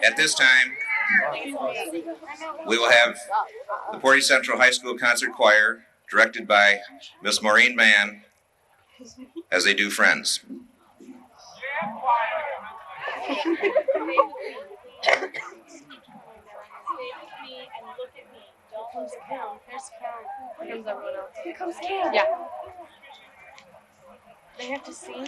At this time, we will have the Portage Central High School Concert Choir, directed by Miss Maureen Mann, as they do Friends. Here comes everyone else. Here comes Cam. Yeah. They have to sing.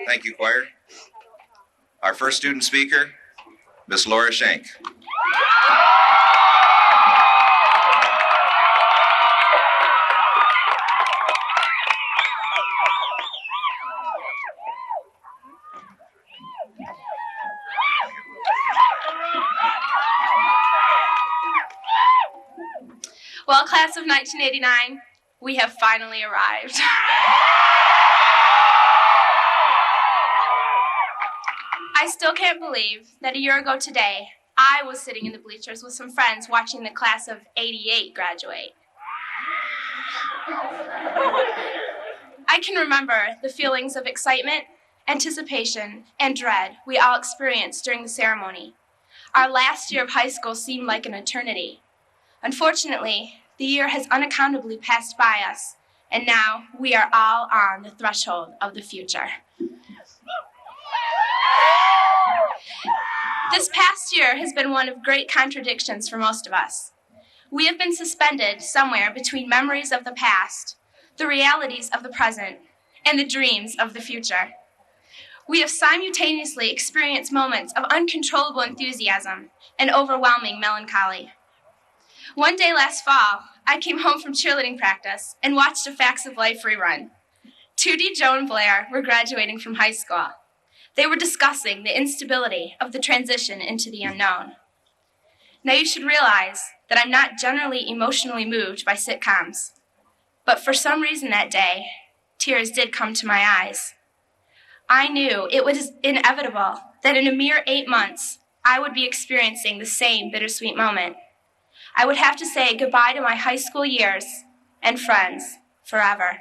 Thank you, choir. Our first student speaker, Miss Laura Schenk. Well, class of 1989, we have finally arrived. I still can't believe that a year ago today, I was sitting in the bleachers with some friends watching the class of '88 graduate. I can remember the feelings of excitement, anticipation, and dread we all experienced during the ceremony. Our last year of high school seemed like an eternity. Unfortunately, the year has unaccountably passed by us, and now we are all on the threshold of the future. This past year has been one of great contradictions for most of us. We have been suspended somewhere between memories of the past, the realities of the present, and the dreams of the future. We have simultaneously experienced moments of uncontrollable enthusiasm and overwhelming melancholy. One day last fall, I came home from cheerleading practice and watched a Facts of Life rerun. 2D Joe and Blair were graduating from high school. They were discussing the instability of the transition into the unknown. Now you should realize that I'm not generally emotionally moved by sitcoms, but for some reason that day, tears did come to my eyes. I knew it was inevitable that in a mere 8 months, I would be experiencing the same bittersweet moment. I would have to say goodbye to my high school years and friends forever.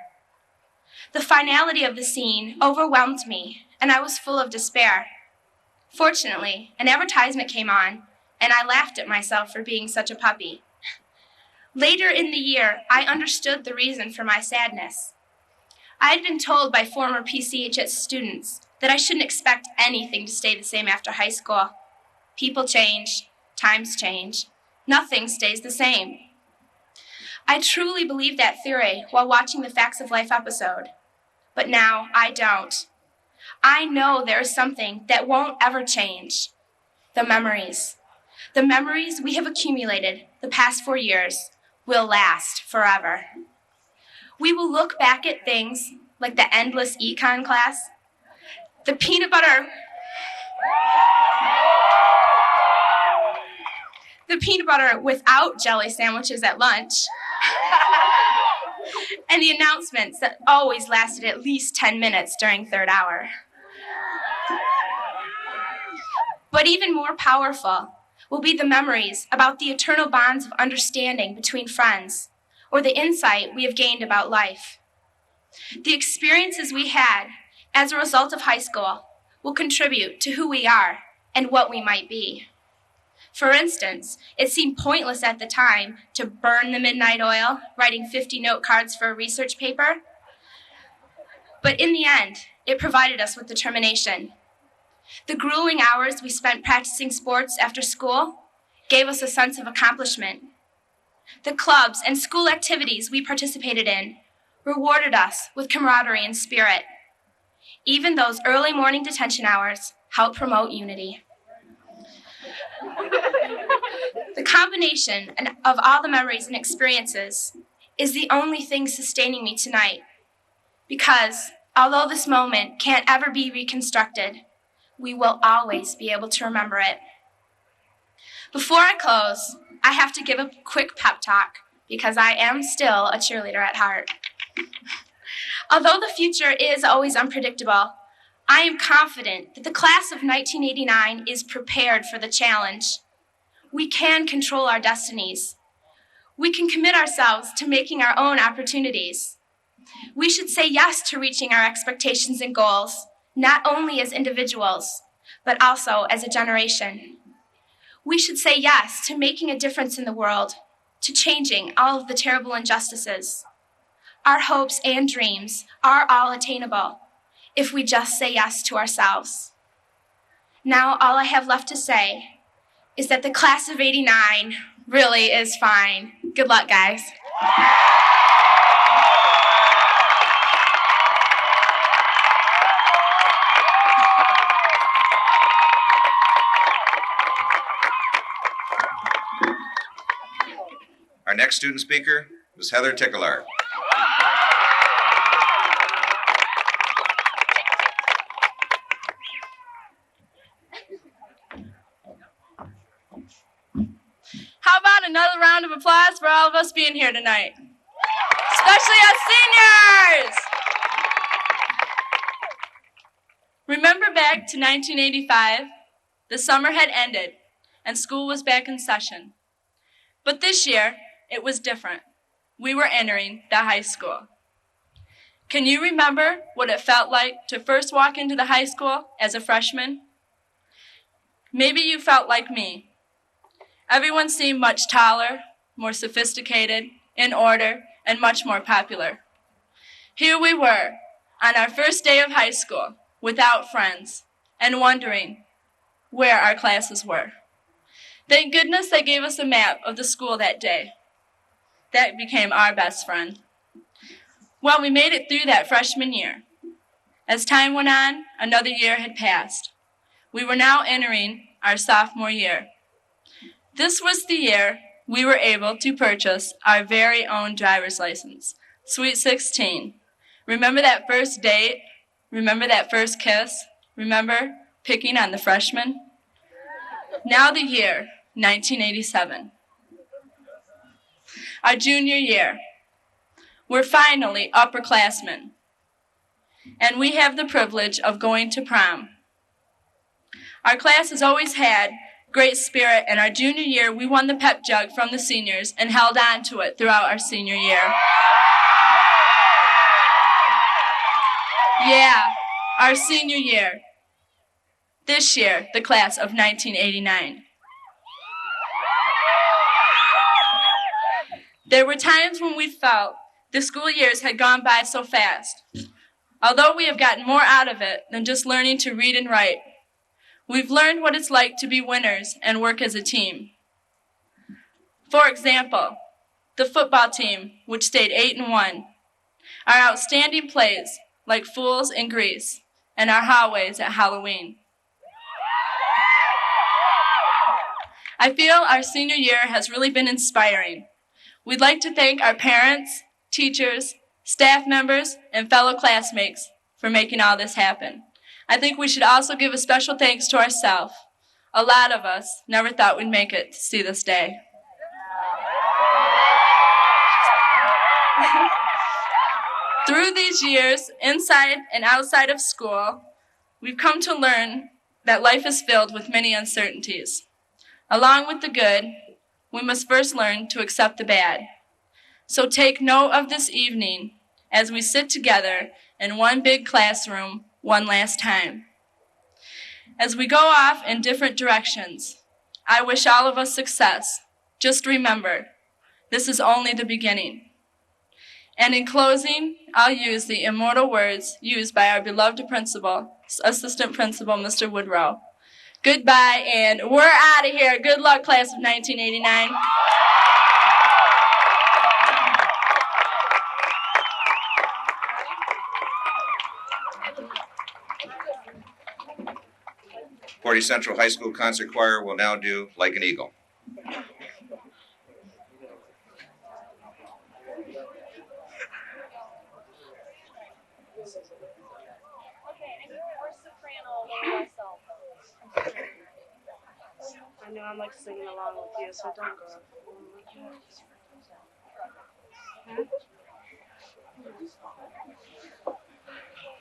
The finality of the scene overwhelmed me, and I was full of despair. Fortunately, an advertisement came on, and I laughed at myself for being such a puppy. Later in the year, I understood the reason for my sadness. I had been told by former PCHS students that I shouldn't expect anything to stay the same after high school. People change, times change. Nothing stays the same. I truly believed that theory while watching the Facts of Life episode, but now I don't. I know there is something that won't ever change. The memories. The memories we have accumulated the past 4 years will last forever. We will look back at things like the endless econ class, the peanut butter without jelly sandwiches at lunch, and the announcements that always lasted at least 10 minutes during third hour. But even more powerful will be the memories about the eternal bonds of understanding between friends, or the insight we have gained about life. The experiences we had as a result of high school will contribute to who we are and what we might be. For instance, it seemed pointless at the time to burn the midnight oil, writing 50 note cards for a research paper. But in the end, it provided us with determination. The grueling hours we spent practicing sports after school gave us a sense of accomplishment. The clubs and school activities we participated in rewarded us with camaraderie and spirit. Even those early morning detention hours helped promote unity. The combination of all the memories and experiences is the only thing sustaining me tonight. Because although this moment can't ever be reconstructed, we will always be able to remember it. Before I close, I have to give a quick pep talk because I am still a cheerleader at heart. Although the future is always unpredictable, I am confident that the class of 1989 is prepared for the challenge. We can control our destinies. We can commit ourselves to making our own opportunities. We should say yes to reaching our expectations and goals, not only as individuals, but also as a generation. We should say yes to making a difference in the world, to changing all of the terrible injustices. Our hopes and dreams are all attainable if we just say yes to ourselves. Now all I have left to say is that the class of '89 really is fine. Good luck, guys. next student speaker, Ms. Heather Tickler. How about another round of applause for all of us being here tonight? Especially us seniors! Remember back to 1985? The summer had ended and school was back in session. But this year, it was different. We were entering the high school. Can you remember what it felt like to first walk into the high school as a freshman? Maybe you felt like me. Everyone seemed much taller, more sophisticated, in order, and much more popular. Here we were, on our first day of high school, without friends, and wondering where our classes were. Thank goodness they gave us a map of the school that day. That became our best friend. Well, we made it through that freshman year. As time went on, another year had passed. We were now entering our sophomore year. This was the year we were able to purchase our very own driver's license. Sweet 16. Remember that first date? Remember that first kiss? Remember picking on the freshman? Now the year, 1987. Our junior year. We're finally upperclassmen, and we have the privilege of going to prom. Our class has always had great spirit, and our junior year, we won the pep jug from the seniors and held on to it throughout our senior year. Yeah, our senior year. This year, the class of 1989. There were times when we felt the school years had gone by so fast. Although we have gotten more out of it than just learning to read and write, we've learned what it's like to be winners and work as a team. For example, the football team, which stayed 8-1, our outstanding plays like Fools in Grease and our hallways at Halloween. I feel our senior year has really been inspiring. We'd like to thank our parents, teachers, staff members, and fellow classmates for making all this happen. I think we should also give a special thanks to ourselves. A lot of us never thought we'd make it to see this day. Through these years, inside and outside of school, we've come to learn that life is filled with many uncertainties. Along with the good, we must first learn to accept the bad. So take note of this evening as we sit together in one big classroom one last time. As we go off in different directions, I wish all of us success. Just remember, this is only the beginning. And in closing, I'll use the immortal words used by our beloved principal, assistant principal, Mr. Woodrow. Goodbye, and we're out of here. Good luck, class of 1989. Forty Central High School Concert Choir will now do Like an Eagle. I know I'm like singing along with you, so don't go.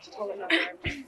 Just hold it up there.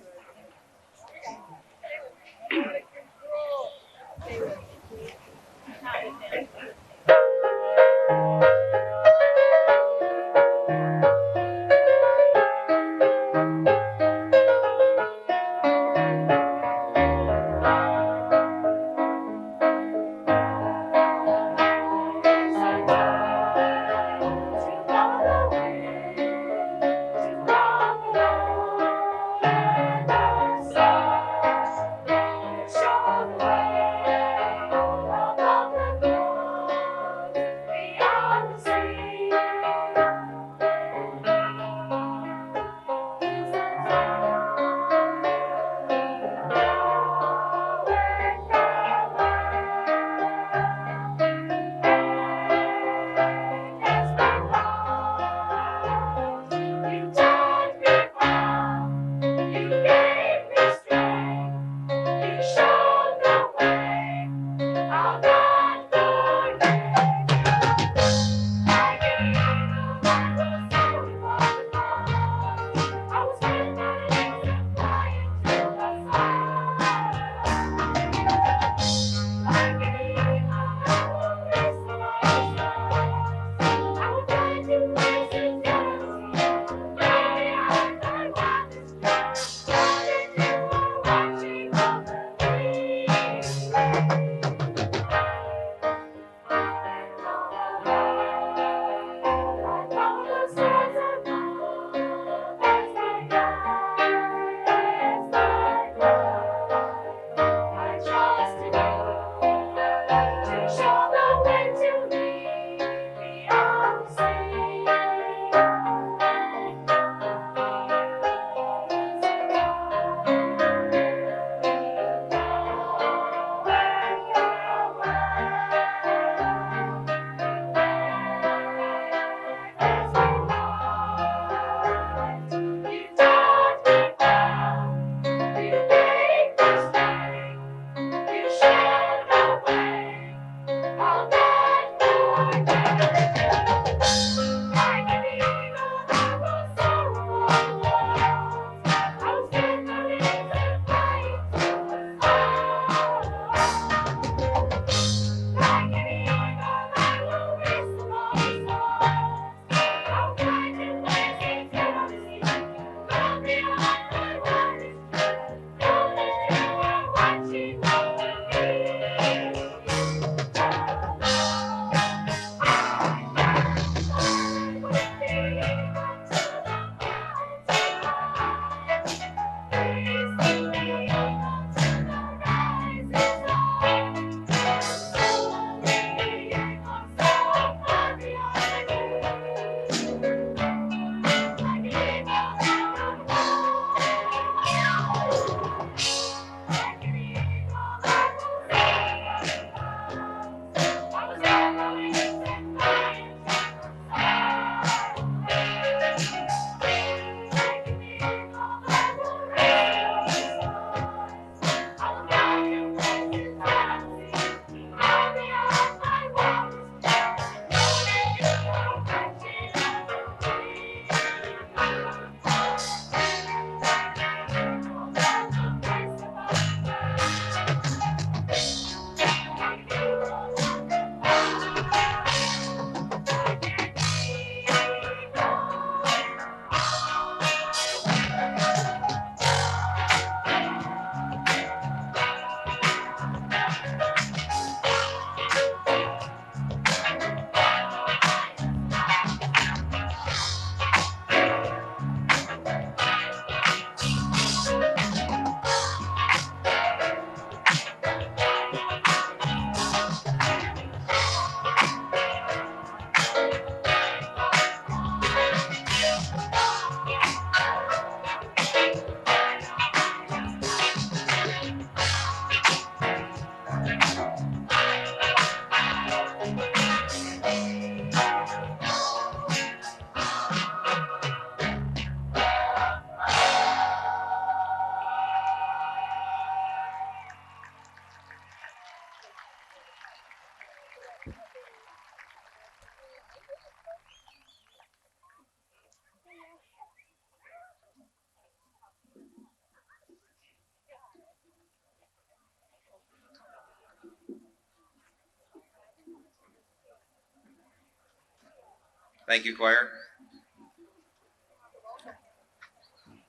Thank you, choir.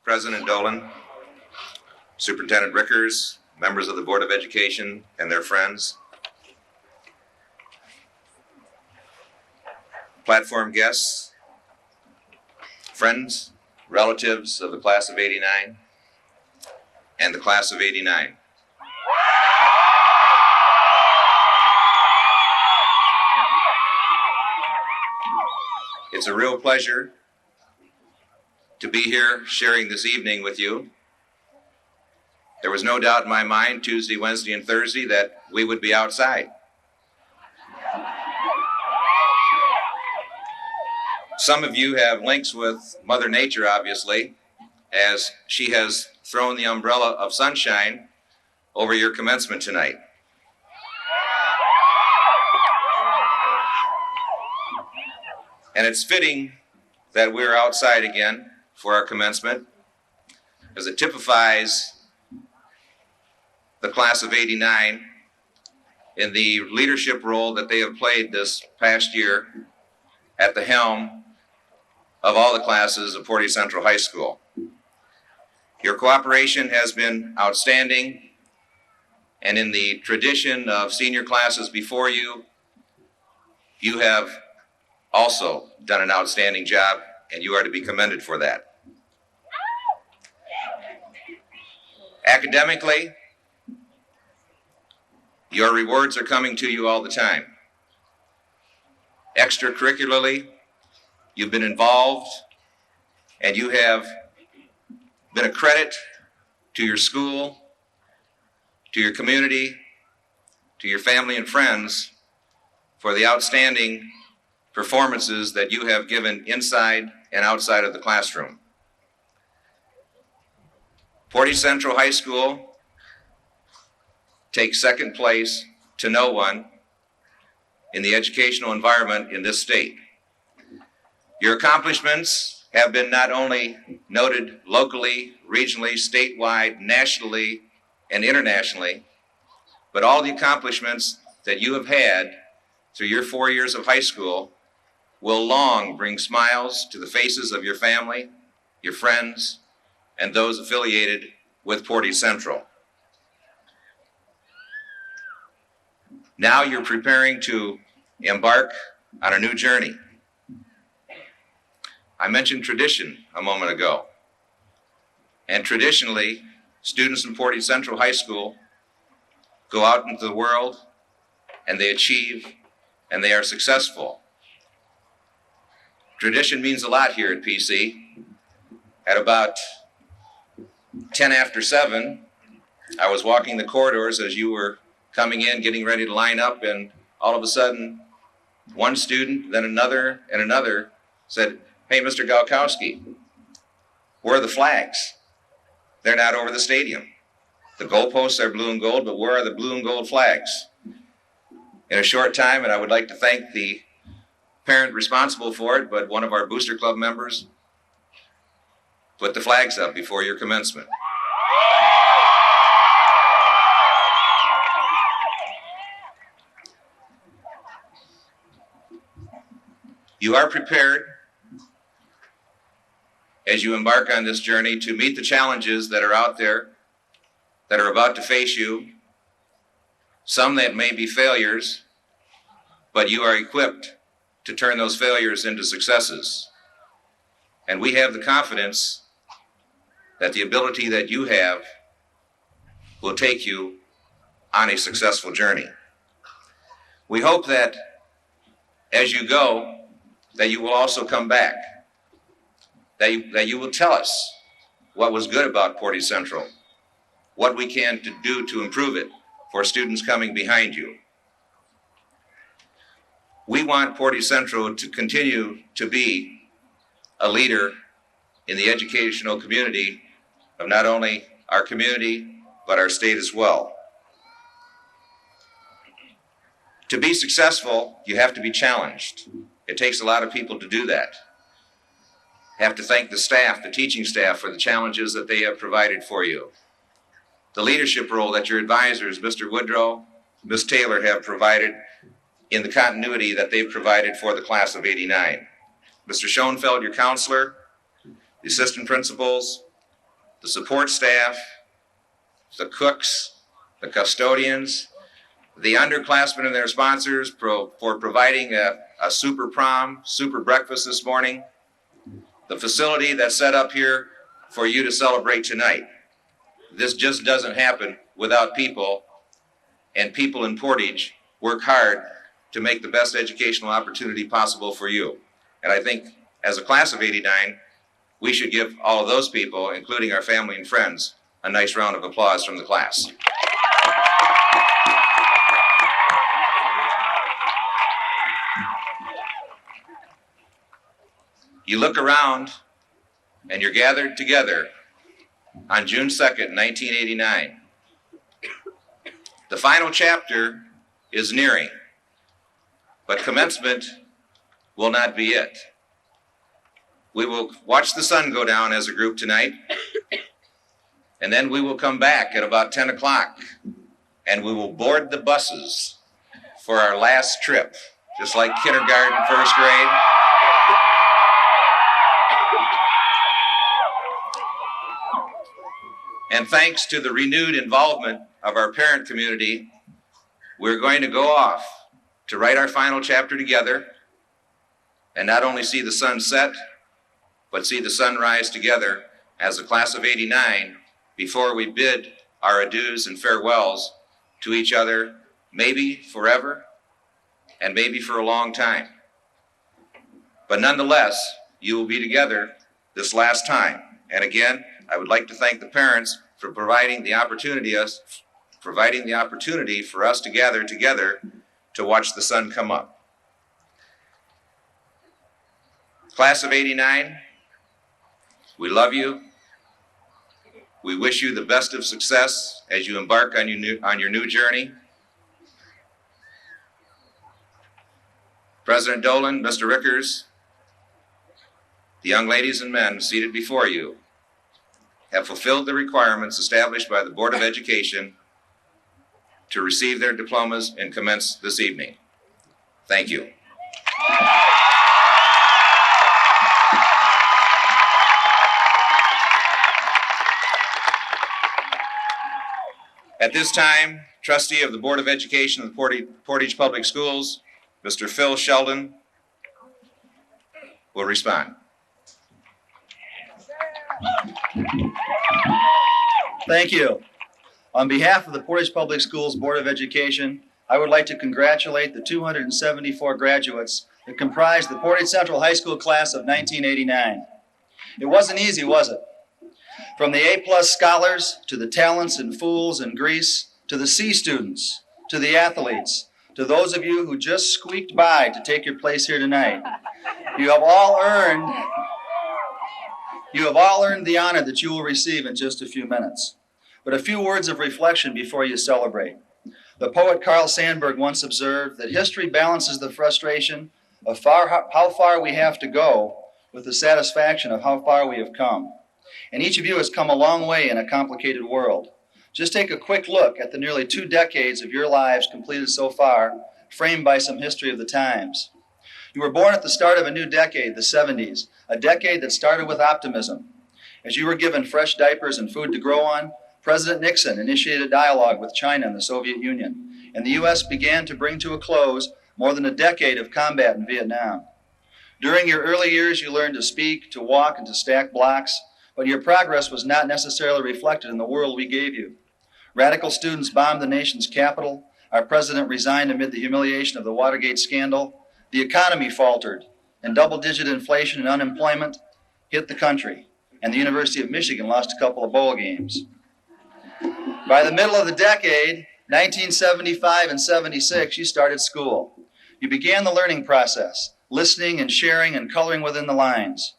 President Dolan, Superintendent Rickers, members of the Board of Education and their friends, platform guests, friends, relatives of the class of '89, and the class of '89. It's a real pleasure to be here sharing this evening with you. There was no doubt in my mind Tuesday, Wednesday, and Thursday that we would be outside. Some of you have links with Mother Nature, obviously, as she has thrown the umbrella of sunshine over your commencement tonight. And it's fitting that we're outside again for our commencement, as it typifies the class of '89 in the leadership role that they have played this past year at the helm of all the classes of Portage Central High School. Your cooperation has been outstanding, and in the tradition of senior classes before you, you have also done an outstanding job, and you are to be commended for that. Academically, your rewards are coming to you all the time. Extracurricularly, you've been involved, and you have been a credit to your school, to your community, to your family and friends for the outstanding performances that you have given inside and outside of the classroom. Portage Central High School takes second place to no one in the educational environment in this state. Your accomplishments have been not only noted locally, regionally, statewide, nationally, and internationally, but all the accomplishments that you have had through your 4 years of high school will long bring smiles to the faces of your family, your friends, and those affiliated with Portage Central. Now you're preparing to embark on a new journey. I mentioned tradition a moment ago. And traditionally, students in Portage Central High School go out into the world and they achieve and they are successful. Tradition means a lot here at PC. At about 10 after 7, I was walking the corridors as you were coming in, getting ready to line up, and all of a sudden, one student, then another, and another said, "Hey, Mr. Galkowski, where are the flags? They're not over the stadium. The goalposts are blue and gold, but where are the blue and gold flags?" In a short time, and I would like to thank the parent responsible for it, but one of our Booster Club members put the flags up before your commencement. You are prepared as you embark on this journey to meet the challenges that are out there, that are about to face you, some that may be failures, but you are equipped to turn those failures into successes. And we have the confidence that the ability that you have will take you on a successful journey. We hope that as you go, that you will also come back, that you will tell us what was good about Portage Central, what we can do to improve it for students coming behind you. We want Portage Central to continue to be a leader in the educational community of not only our community, but our state as well. To be successful, you have to be challenged. It takes a lot of people to do that. I have to thank the staff, the teaching staff, for the challenges that they have provided for you. The leadership role that your advisors, Mr. Woodrow, Ms. Taylor, have provided in the continuity that they've provided for the class of '89. Mr. Schoenfeld, your counselor, the assistant principals, the support staff, the cooks, the custodians, the underclassmen and their sponsors for providing a super prom, super breakfast this morning, the facility that's set up here for you to celebrate tonight. This just doesn't happen without people, and people in Portage work hard to make the best educational opportunity possible for you. And I think as a class of '89, we should give all of those people, including our family and friends, a nice round of applause from the class. You look around and you're gathered together on June 2nd, 1989. The final chapter is nearing, but commencement will not be it. We will watch the sun go down as a group tonight, and then we will come back at about 10 o'clock, and we will board the buses for our last trip, just like kindergarten, first grade. And thanks to the renewed involvement of our parent community, we're going to go off to write our final chapter together and not only see the sun set, but see the sunrise together as a class of '89 before we bid our adieus and farewells to each other, maybe forever and maybe for a long time. But nonetheless, you will be together this last time. And again, I would like to thank the parents for providing the opportunity for us to gather together to watch the sun come up. Class of '89, we love you. We wish you the best of success as you embark on your new journey. President Dolan, Mr. Rickers, the young ladies and men seated before you have fulfilled the requirements established by the Board of Education to receive their diplomas and commence this evening. Thank you. At this time, trustee of the Board of Education of the Portage Public Schools, Mr. Phil Sheldon, will respond. Thank you. On behalf of the Portage Public Schools Board of Education, I would like to congratulate the 274 graduates that comprise the Portage Central High School class of 1989. It wasn't easy, was it? From the A-plus scholars, to the talents and fools in Greece, to the C students, to the athletes, to those of you who just squeaked by to take your place here tonight, you have all earned the honor that you will receive in just a few minutes. But a few words of reflection before you celebrate. The poet Carl Sandburg once observed that history balances the frustration of how far we have to go with the satisfaction of how far we have come. And each of you has come a long way in a complicated world. Just take a quick look at the nearly 2 decades of your lives completed so far, framed by some history of the times. You were born at the start of a new decade, the 70s, a decade that started with optimism. As you were given fresh diapers and food to grow on, President Nixon initiated a dialogue with China and the Soviet Union, and the U.S. began to bring to a close more than a decade of combat in Vietnam. During your early years, you learned to speak, to walk, and to stack blocks, but your progress was not necessarily reflected in the world we gave you. Radical students bombed the nation's capital, our president resigned amid the humiliation of the Watergate scandal, the economy faltered, and double-digit inflation and unemployment hit the country, and the University of Michigan lost a couple of bowl games. By the middle of the decade, 1975 and 76, you started school. You began the learning process, listening and sharing and coloring within the lines.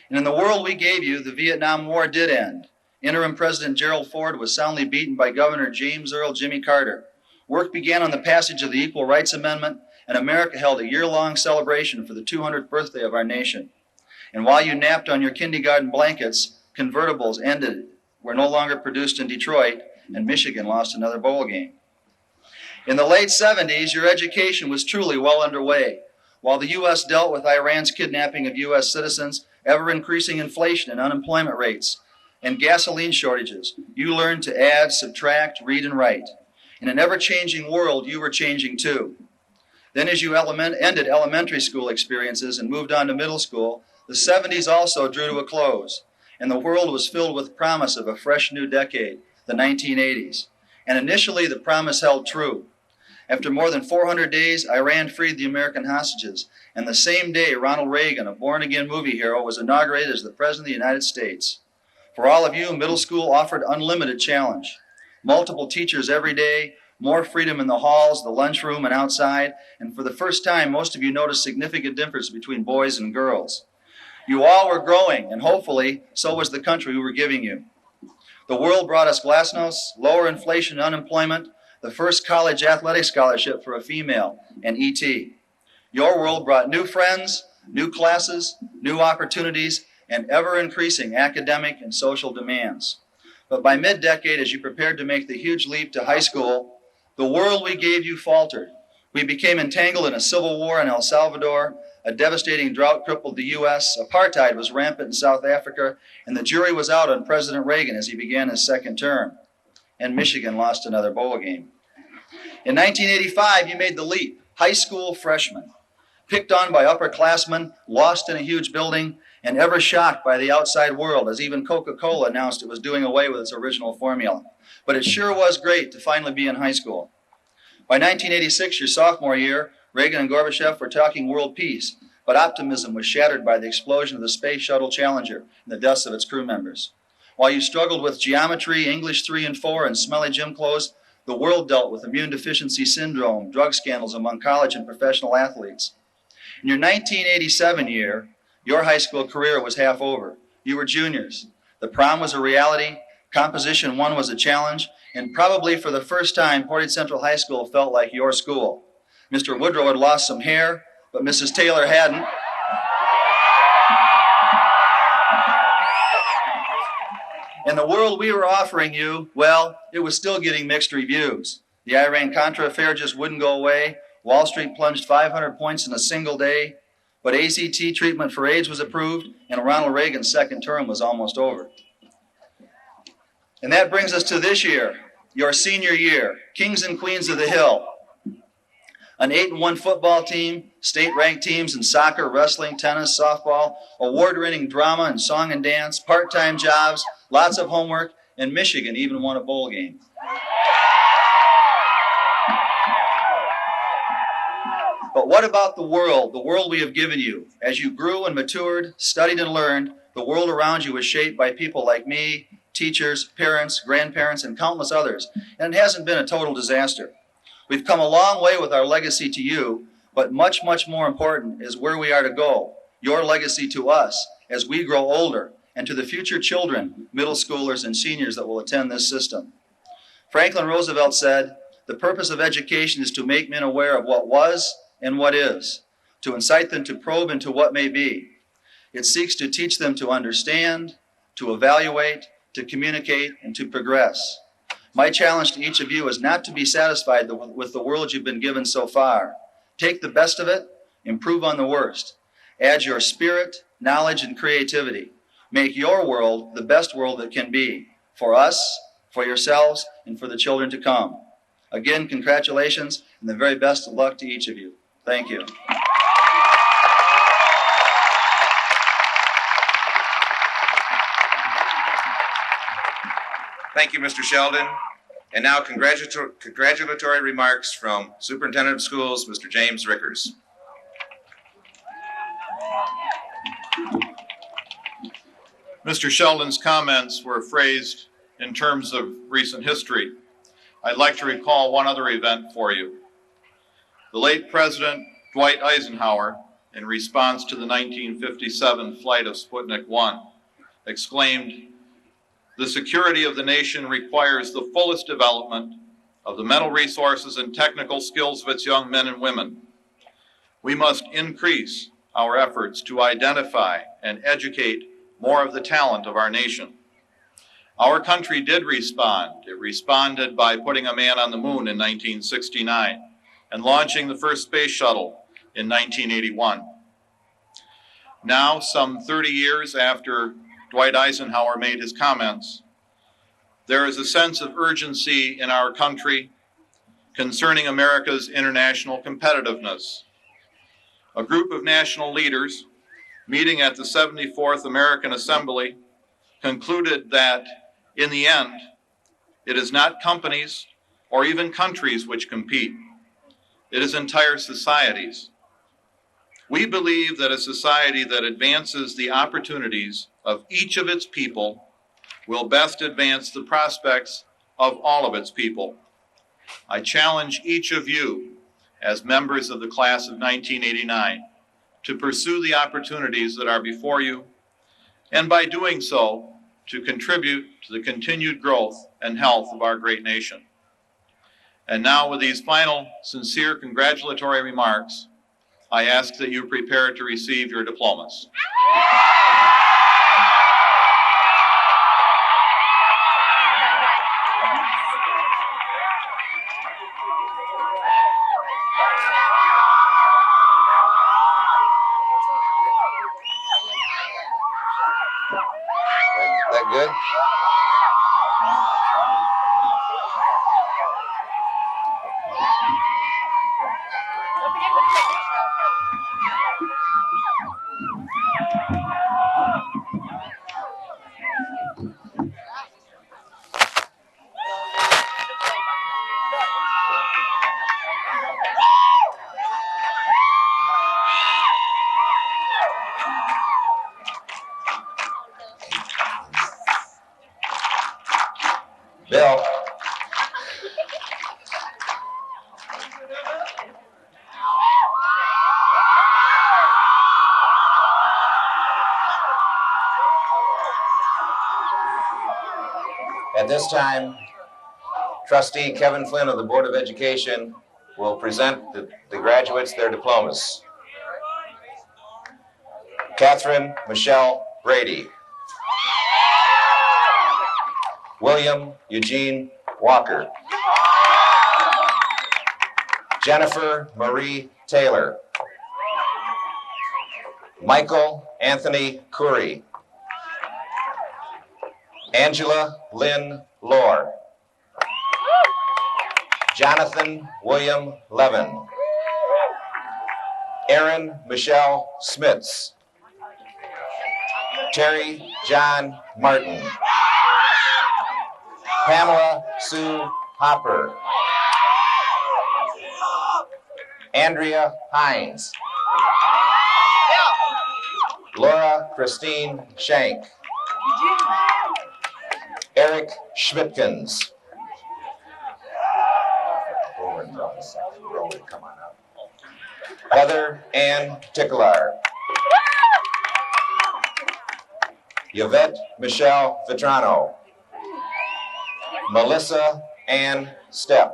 And in the world we gave you, the Vietnam War did end. Interim President Gerald Ford was soundly beaten by Governor James Earl Jimmy Carter. Work began on the passage of the Equal Rights Amendment, and America held a year-long celebration for the 200th birthday of our nation. And while you napped on your kindergarten blankets, convertibles were no longer produced in Detroit, and Michigan lost another bowl game. In the late 70s, your education was truly well underway. While the U.S. dealt with Iran's kidnapping of U.S. citizens, ever-increasing inflation and unemployment rates, and gasoline shortages, you learned to add, subtract, read, and write. In an ever-changing world, you were changing too. Then as you ended elementary school experiences and moved on to middle school, the 70s also drew to a close, and the world was filled with promise of a fresh new decade, the 1980s. And initially, the promise held true. After more than 400 days, Iran freed the American hostages, and the same day, Ronald Reagan, a born-again movie hero, was inaugurated as the President of the United States. For all of you, middle school offered unlimited challenge. Multiple teachers every day, more freedom in the halls, the lunchroom, and outside, and for the first time, most of you noticed significant difference between boys and girls. You all were growing, and hopefully, so was the country we were giving you. The world brought us glasnost, lower inflation and unemployment, the first college athletic scholarship for a female, and E.T. Your world brought new friends, new classes, new opportunities, and ever-increasing academic and social demands. But by mid-decade, as you prepared to make the huge leap to high school, the world we gave you faltered. We became entangled in a civil war in El Salvador, a devastating drought crippled the U.S., apartheid was rampant in South Africa, and the jury was out on President Reagan as he began his second term. And Michigan lost another bowl game. In 1985, you made the leap, high school freshman, picked on by upperclassmen, lost in a huge building, and ever shocked by the outside world, as even Coca-Cola announced it was doing away with its original formula. But it sure was great to finally be in high school. By 1986, your sophomore year, Reagan and Gorbachev were talking world peace, but optimism was shattered by the explosion of the Space Shuttle Challenger and the deaths of its crew members. While you struggled with geometry, English 3 and 4, and smelly gym clothes, the world dealt with immune deficiency syndrome, drug scandals among college and professional athletes. In your 1987 year, your high school career was half over. You were juniors. The prom was a reality, Composition 1 was a challenge, and probably for the first time, Portage Central High School felt like your school. Mr. Woodrow had lost some hair, but Mrs. Taylor hadn't. And the world we were offering you, well, it was still getting mixed reviews. The Iran-Contra affair just wouldn't go away. Wall Street plunged 500 points in a single day. But ACT treatment for AIDS was approved, and Ronald Reagan's second term was almost over. And that brings us to this year, your senior year, Kings and Queens of the Hill. An 8-1 football team, state-ranked teams in soccer, wrestling, tennis, softball, award-winning drama and song and dance, part-time jobs, lots of homework, and Michigan even won a bowl game. But what about the world we have given you? As you grew and matured, studied and learned, the world around you was shaped by people like me, teachers, parents, grandparents, and countless others, and it hasn't been a total disaster. We've come a long way with our legacy to you, but much, much more important is where we are to go, your legacy to us as we grow older, and to the future children, middle schoolers, and seniors that will attend this system. Franklin Roosevelt said, "The purpose of education is to make men aware of what was and what is, to incite them to probe into what may be. It seeks to teach them to understand, to evaluate, to communicate, and to progress." My challenge to each of you is not to be satisfied with the world you've been given so far. Take the best of it, improve on the worst. Add your spirit, knowledge, and creativity. Make your world the best world it can be, for us, for yourselves, and for the children to come. Again, congratulations, and the very best of luck to each of you. Thank you. Thank you, Mr. Sheldon. And now congratulatory remarks from Superintendent of Schools, Mr. James Rickers. Mr. Sheldon's comments were phrased in terms of recent history. I'd like to recall one other event for you. The late President Dwight Eisenhower, in response to the 1957 flight of Sputnik 1, exclaimed, "The security of the nation requires the fullest development of the mental resources and technical skills of its young men and women. We must increase our efforts to identify and educate more of the talent of our nation." Our country did respond. It responded by putting a man on the moon in 1969 and launching the first space shuttle in 1981. Now, some 30 years after Dwight Eisenhower made his comments, there is a sense of urgency in our country concerning America's international competitiveness. A group of national leaders meeting at the 74th American Assembly concluded that, in the end, it is not companies or even countries which compete. It is entire societies. We believe that a society that advances the opportunities of each of its people will best advance the prospects of all of its people. I challenge each of you, as members of the class of 1989, to pursue the opportunities that are before you, and by doing so, to contribute to the continued growth and health of our great nation. And now, with these final, sincere congratulatory remarks, I ask that you prepare to receive your diplomas. That good? Bill. At this time, Trustee Kevin Flynn of the Board of Education will present the graduates their diplomas. Catherine Michelle Brady. William Eugene Walker. Jennifer Marie Taylor. Michael Anthony Curry. Angela Lynn Lohr. Jonathan William Levin. Erin Michelle Smits. Terry John Martin. Pamela Sue Hopper. Andrea Hines. Laura Christine Shank. Eric Schmidtkins. Come on up. Heather Ann Ticklar. Yvette Michelle Vitrano. Melissa Ann Stepp.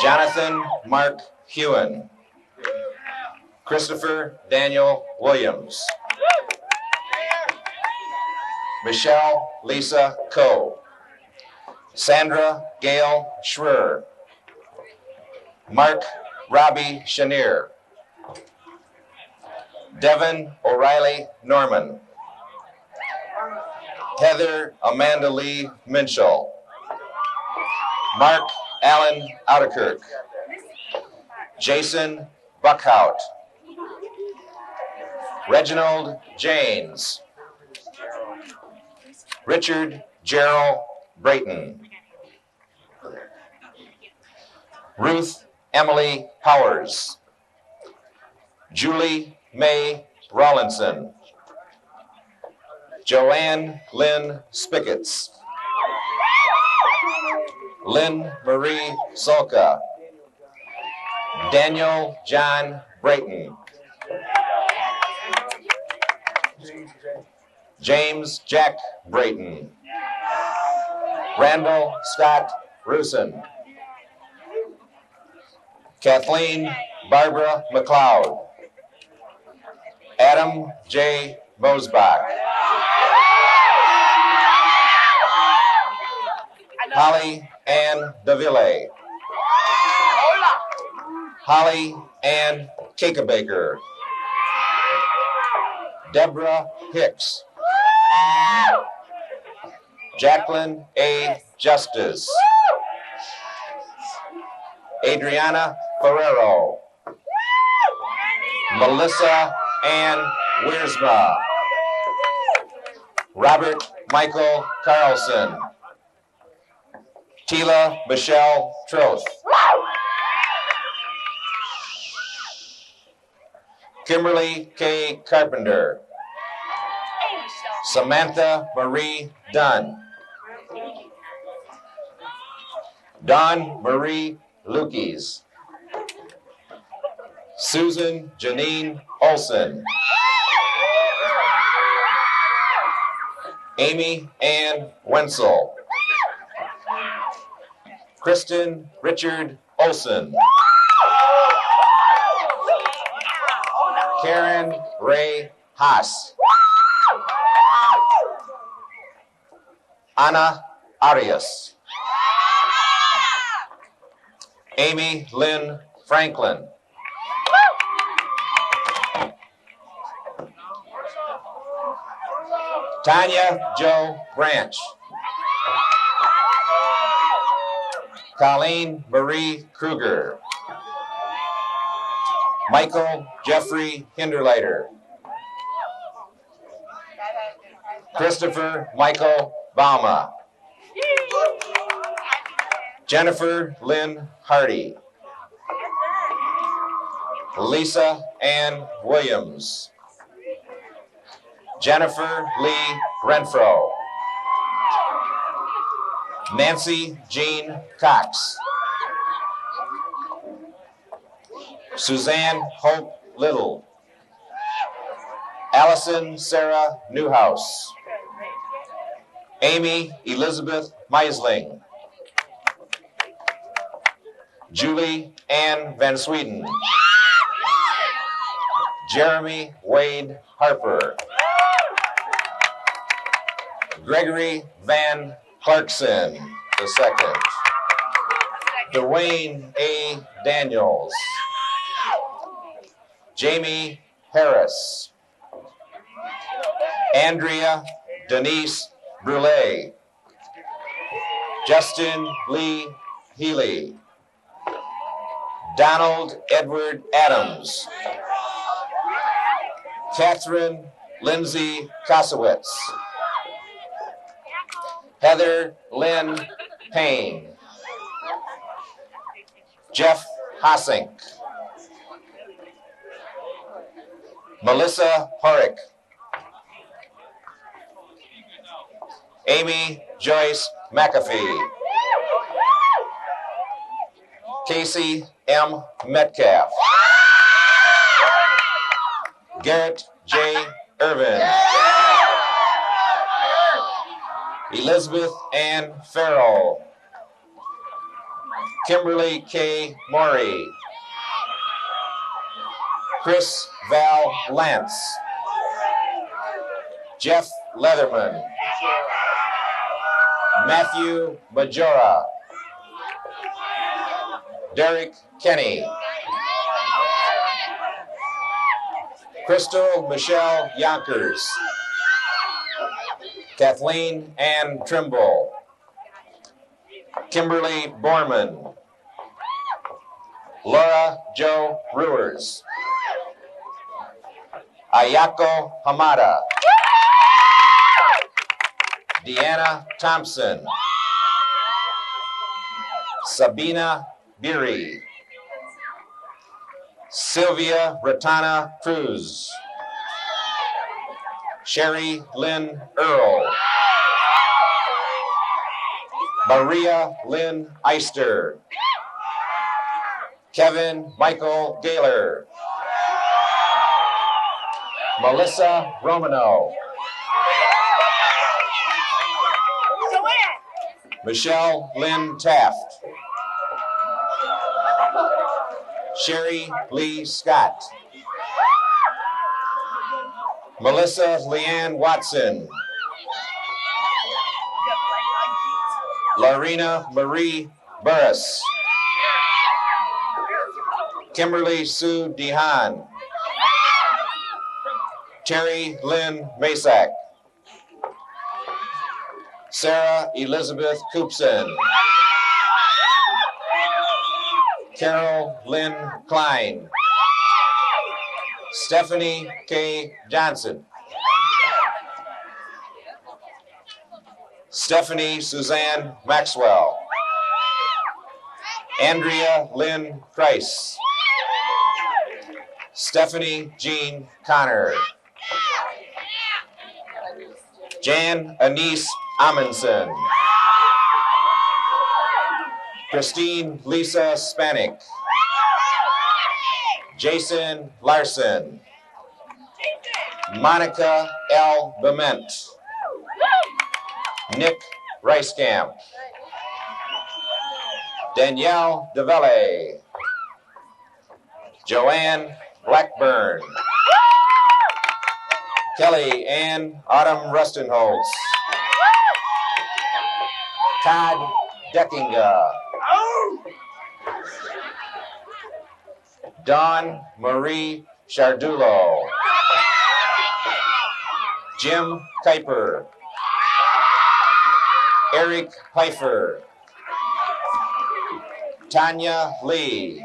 Jonathan Mark Hewen. Christopher Daniel Williams. Michelle Lisa Coe. Sandra Gail Schroer. Mark Robbie Chenier. Devin O'Reilly Norman. Heather Amanda Lee Minshall. Mark Allen Ouderkirk. Jason Buckhout. Reginald Janes. Richard Gerald Brayton. Ruth Emily Powers. Julie May Rawlinson. Joanne Lynn Spickets. Lynn Marie Solka. Daniel John Brayton. James Jack Brayton. Randall Scott Rusin. Kathleen Barbara McLeod. Adam J. Mosbach. Holly Ann Davile. Holly Ann Cakebaker. Deborah Hicks. Jacqueline A. Justice. Adriana Ferrero. Melissa Ann Wiersma. Robert Michael Carlson. Tila Michelle Troth. Kimberly K. Carpenter. Samantha Marie Dunn. Dawn Marie Lukes. Susan Janine Olson. Amy Ann Wenzel. Kristen Richard Olson. Karen Ray Haas. Ana Arias. Amy Lynn Franklin. Tanya Jo Branch. Colleen Marie Kruger. Michael Jeffrey Hinderleiter. Christopher Michael Bauma. Jennifer Lynn Hardy. Lisa Ann Williams. Jennifer Lee Renfro. Nancy Jean Cox. Suzanne Hope Little. Allison Sarah Newhouse. Amy Elizabeth Meisling. Julie Ann Van Sweden. Jeremy Wade Harper. Gregory Van Clarkson II. Dwayne A. Daniels. Jamie Harris. Andrea Denise Brule. Justin Lee Healy. Donald Edward Adams. Catherine Lindsay Kosowitz. Heather Lynn Payne. Jeff Hassink. Melissa Horick. Amy Joyce McAfee. Casey M. Metcalf. Garrett J. Irvin. Elizabeth Ann Farrell. Kimberly K. Morey. Chris Val Lance. Jeff Leatherman. Matthew Majora. Derek Kenny. Crystal Michelle Yonkers. Kathleen Ann Trimble. Kimberly Borman. Laura Jo Brewers. Ayako Hamada. Deanna Thompson. Sabina Beery. Sylvia Ratana Cruz. Sherry Lynn Earl. Maria Lynn Eister. Kevin Michael Gaylor. Melissa Romano. Michelle Lynn Taft. Sherry Lee Scott. Melissa Leanne Watson. Lorena Marie Burris. Kimberly Sue DeHaan. Terry Lynn Masak. Sarah Elizabeth Coopson. Carol Lynn Klein. Stephanie K. Johnson. Stephanie Suzanne Maxwell. Andrea Lynn Price. Stephanie Jean Connor. Jan Anise Amundsen. Christine Lisa Spanik. Jason Larson. Monica L. Bement. Nick Ricecamp. Danielle DeVelle. Joanne Blackburn. Kelly Ann Autumn Rustenholtz. Todd Deckinga. Dawn Marie Chardulo. Jim Kuiper. Eric Pfeiffer. Tanya Lee.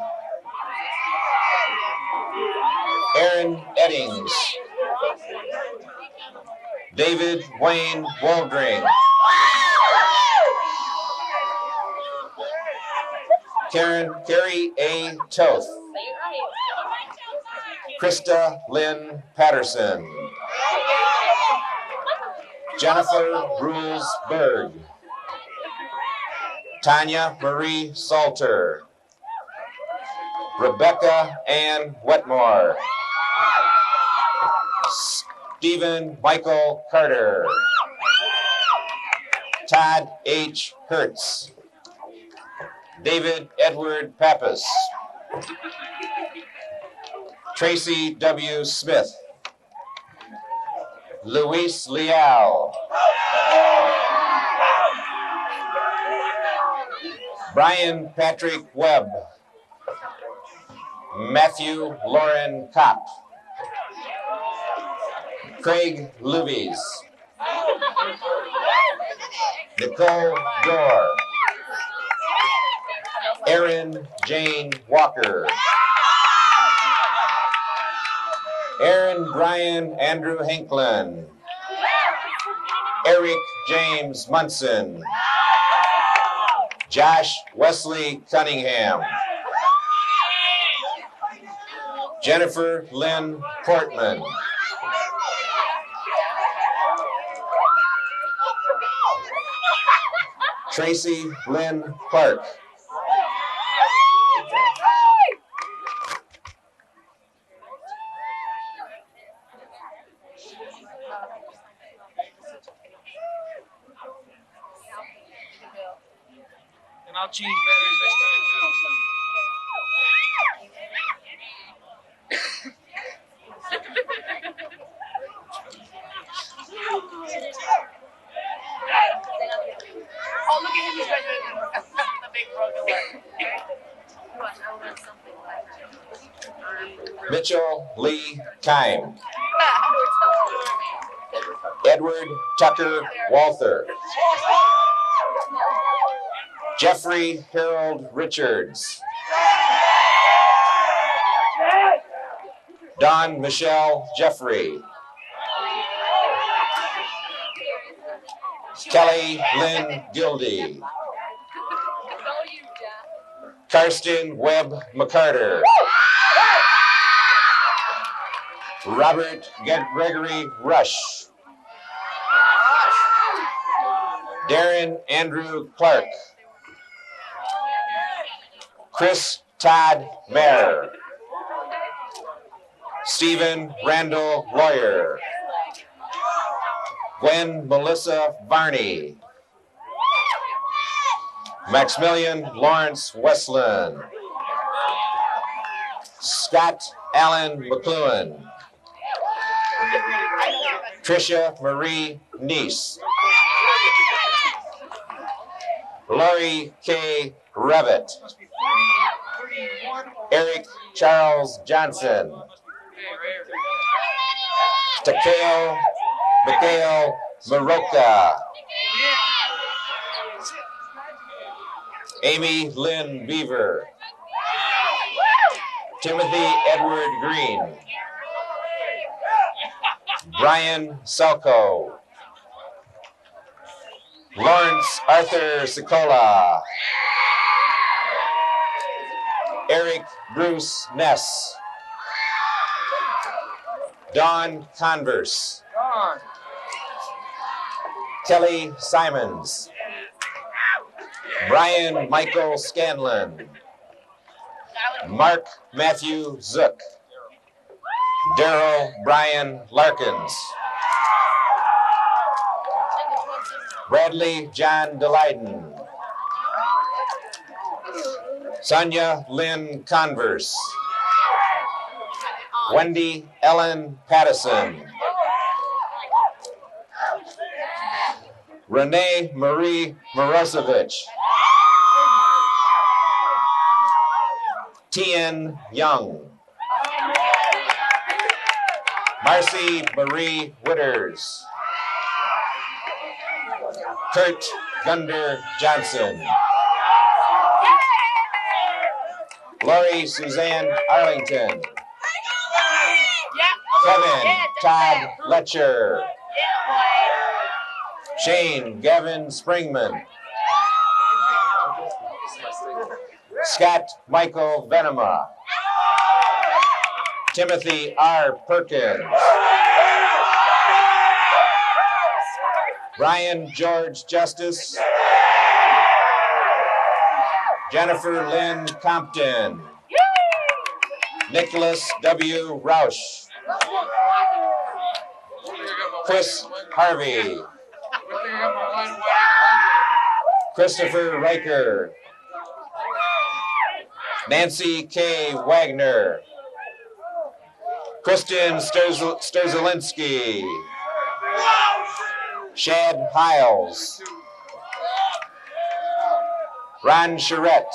Aaron Eddings. David Wayne Waldring. Carrie A. Toth. Krista Lynn Patterson. Jennifer Rules Berg. Tanya Marie Salter. Rebecca Ann Wetmore. Stephen Michael Carter. Todd H. Hertz. David Edward Pappas. Tracy W. Smith. Luis Leal. Brian Patrick Webb. Matthew Lauren Kopp. Craig Lubies. Nicole Dorr. Erin Jane Walker. Aaron Brian Andrew Hinklin. Eric James Munson. Josh Wesley Cunningham. Jennifer Lynn Portman. Tracy Lynn Clark. And I'll change batteries next time too. Oh, look at him, he's graduating. The big broken leg. Mitchell Lee Kime. Edward Tucker Walther. Jeffrey Harold Richards. Don Michelle Jeffrey. Kelly Lynn Gildy. Karsten Webb McCarter. Robert Gregory Rush. Darren Andrew Clark. Chris Todd Mayer. Stephen Randall Lawyer. Gwen Melissa Varney. Maximilian Lawrence Westland. Scott Allen McLuhan. Tricia Marie Neese. Lori K. Revitt. Eric Charles Johnson. Takeo Mikhail Maroka. Amy Lynn Beaver. Timothy Edward Green. Brian Selko. Lawrence Arthur Sicola. Eric Bruce Ness. Dawn Converse. Kelly Simons. Brian Michael Scanlon. Mark Matthew Zook. Daryl Brian Larkins. Bradley John Delyden. Sonia Lynn Converse. Wendy Ellen Pattison. Renee Marie Morosevich. Tien Young. Marcy Marie Witters. Kurt Gunder Johnson. Lori Suzanne Arlington. Kevin Todd Letcher. Shane Gavin Springman. Scott Michael Venema. Timothy R. Perkins. Brian George Justice. Jennifer Lynn Compton. Nicholas W. Roush. Chris Harvey. Christopher Riker. Nancy K. Wagner. Kristen Sturzelinski. Shad Hiles. Ron Charette.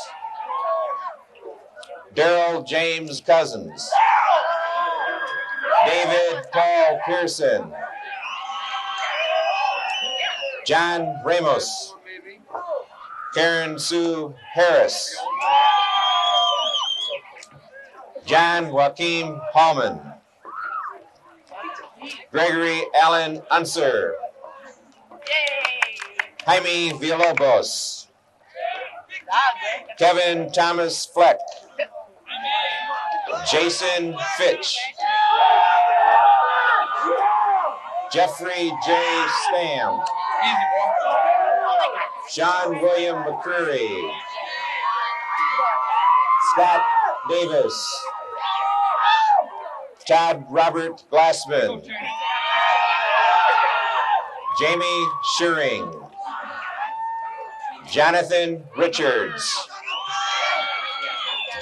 Daryl James Cousins. David Paul Pearson. John Ramos. Karen Sue Harris. John Joaquin Hallman. Gregory Allen Unser. Jaime Villalobos. Kevin Thomas Fleck. Jason Fitch. Jeffrey J. Stam. Sean William McCreary. Scott Davis. Todd Robert Glassman. Jamie Shearing. Jonathan Richards.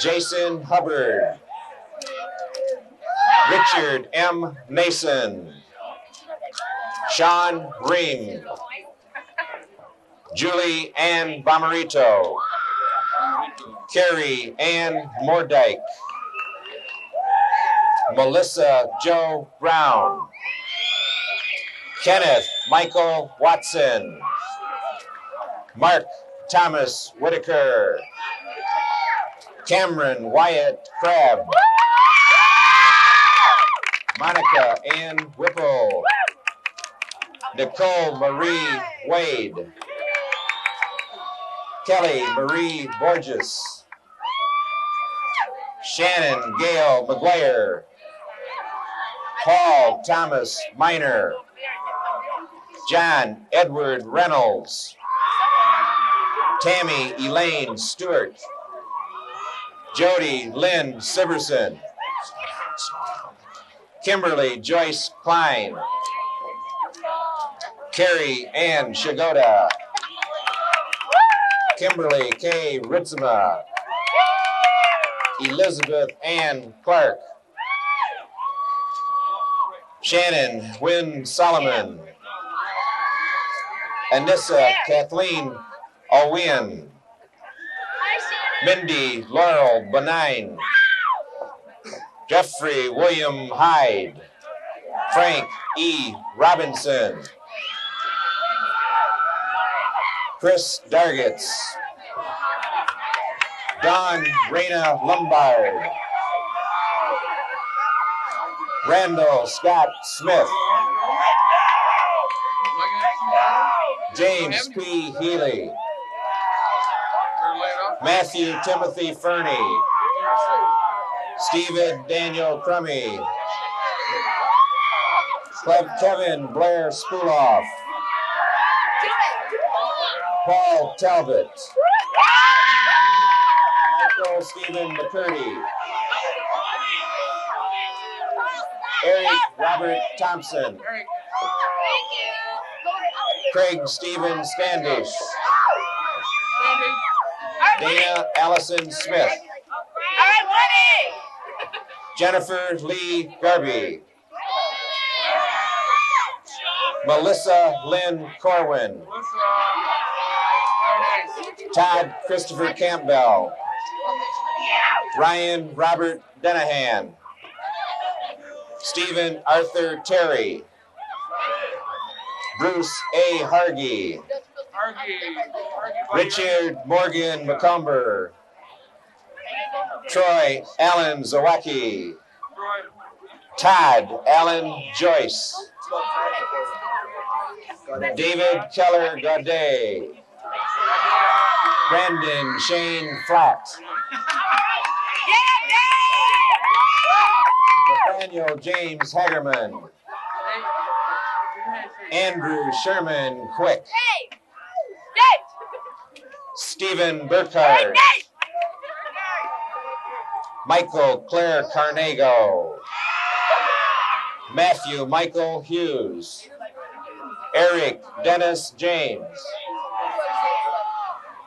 Jason Hubbard. Richard M. Mason. Sean Ream. Julie Ann Bomarito. Carrie Ann Mordyke. Melissa Joe Brown. Kenneth Michael Watson. Mark Thomas Whitaker. Cameron Wyatt Crabb. Monica Ann Whipple. Nicole Marie Wade. Kelly Marie Borges. Shannon Gail McGuire. Paul Thomas Miner. John Edward Reynolds. Tammy Elaine Stewart. Jody Lynn Siverson. Kimberly Joyce Klein. Carrie Ann Shagoda. Kimberly K. Ritzema. Elizabeth Ann Clark. Shannon Wynn Solomon. Anissa Kathleen Owen. Mindy Laurel Benign. Jeffrey William Hyde. Frank E. Robinson. Chris Dargitz. Don Rayna Lombard. Randall Scott Smith. James P. Healy. Matthew Timothy Fernie. Stephen Daniel Crummy. Kevin Blair Spooloff. Paul Talbot. Michael Stephen McCurdy. Eric Robert Thompson. Craig Stephen Standish. Dana Allison Smith. Jennifer Lee Garvey. Melissa Lynn Corwin. Todd Christopher Campbell. Ryan Robert Denahan. Stephen Arthur Terry. Bruce A. Hargy. Richard Morgan McCumber. Troy Allen Zawacki. Todd Allen Joyce. David Keller Gaudet. Brandon Shane Flatt. Nathaniel James Hagerman. Andrew Sherman Quick. Stephen Burkhardt. Michael Claire Carnego. Matthew Michael Hughes. Eric Dennis James.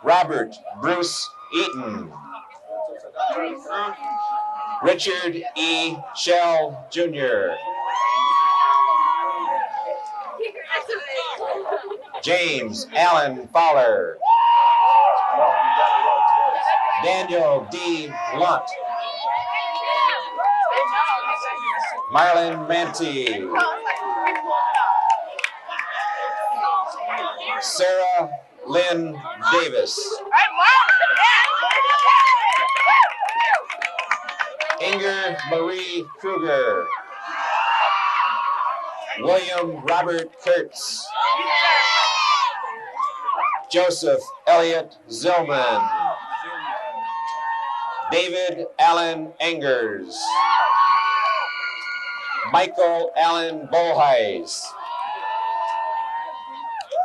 Robert Bruce Eaton. Richard E. Shell Jr. James Allen Fowler. Daniel D. Lunt. Marlon Manti. Sarah Lynn Davis. Inger Marie Kruger. William Robert Kurtz. Joseph Elliott Zillman. David Allen Engers. Michael Allen Bolheis.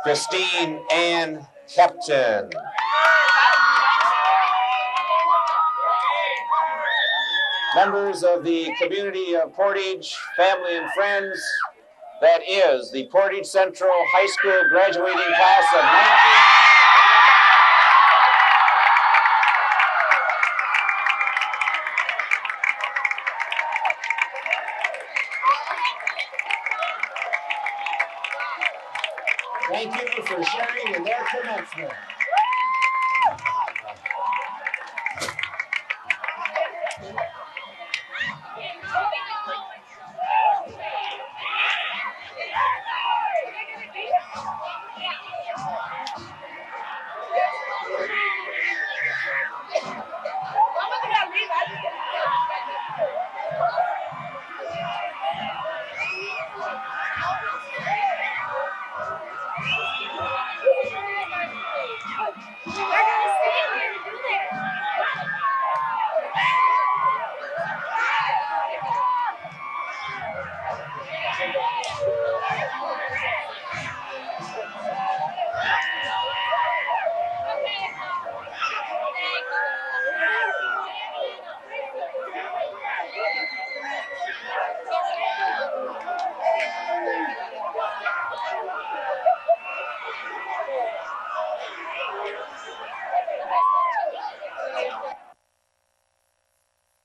Christine Ann Kepton. Members of the community of Portage, family and friends, that is the Portage Central High School graduating class of 19... Thank you for sharing in their commencement.